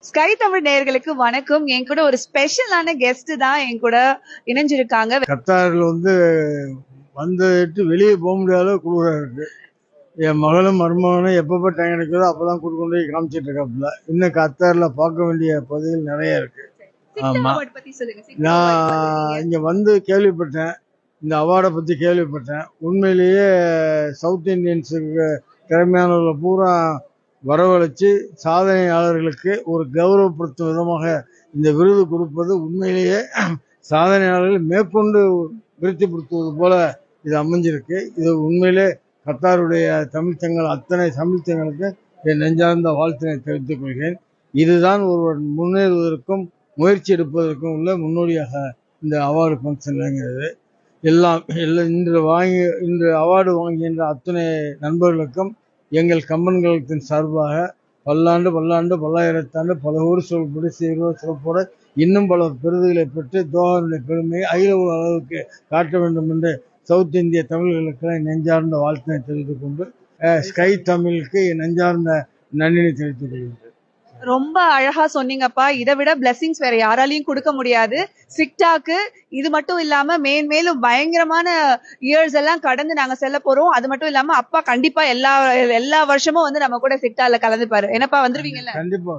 Sky Tamil நேயர்களுக்கு வணக்கம். என் கூட ஒரு ஸ்பெஷலான கெஸ்ட் தான் என் கூட இணைஞ்சிருக்காங்க. கத்தாரில் வந்துட்டு வெளியே போக முடியாத குளிரா இருக்கு. என் மகளும் மருமகனும் எப்பப்போ டைம் கிடைக்குதோ அப்பதான் கூட்டு கொண்டு போய் காமிச்சிட்டு இருக்காப்புல. இன்னும் கத்தாரில் பார்க்க வேண்டிய பகுதிகள் நிறைய இருக்கு. ஆமா, நான் இங்க வந்து கேள்விப்பட்டேன், இந்த அவார்டை பத்தி கேள்விப்பட்டேன். உண்மையிலேயே சவுத் இந்தியன்ஸுக்கு திறமையானவர்களை பூரா வரவழைச்சு சாதனையாளர்களுக்கு ஒரு கௌரவப்படுத்தும் விதமாக இந்த விருது கொடுப்பது உண்மையிலேயே சாதனையாளர்கள் மேற்கொண்டு விருத்திப்படுத்துவது போல இது அமைஞ்சிருக்கு. இது உண்மையிலே கத்தாருடைய தமிழ்ச்சங்கள் அத்தனை தமிழ்ச்சங்களுக்கு என் நெஞ்சார்ந்த வாழ்த்தினை தெரிவித்துக் கொள்கிறேன். இதுதான் ஒருவர் முன்னேறுவதற்கும் முயற்சி எடுப்பதற்கும் உள்ள முன்னோடியாக இந்த அவார்டு ஃபங்க்ஷன்ங்கிறது. இன்று அவார்டு வாங்குகின்ற அத்தனை நண்பர்களுக்கும் எங்கள் கம்பன்களத்தின் சார்பாக பல்லாண்டு பல்லாயிரத்தாண்டு பல ஊர் சொல்படி சிறப்போடு இன்னும் பல விருதுகளை பெற்று தோஹாவுடைய பெருமையை அகில அளவுக்கு காட்ட வேண்டும் என்று சவுத் இந்திய தமிழர்களுக்கு நெஞ்சார்ந்த வாழ்த்தினை தெரிவித்துக் கொண்டு ஸ்கை தமிழுக்கு நெஞ்சார்ந்த நன்றினை தெரிவித்துக் கொள்கின்றேன். ரொம்ப அழகா சொன்னீங்கப்பா. இதை விட பிளெஸிங்ஸ் வேற யாராலையும் கொடுக்க முடியாது. சிக்டாக்கு இது மட்டும் இல்லாம மேலும் பயங்கரமான இயர்ஸ் எல்லாம் கடந்து நாங்க செல்ல போறோம். அது மட்டும் இல்லாம அப்பா கண்டிப்பா எல்லா வருஷமும் நம்ம கூட சிக்டால கலந்துப்பாரு. என்னப்பா வந்துருவீங்கல்ல? கண்டிப்பா.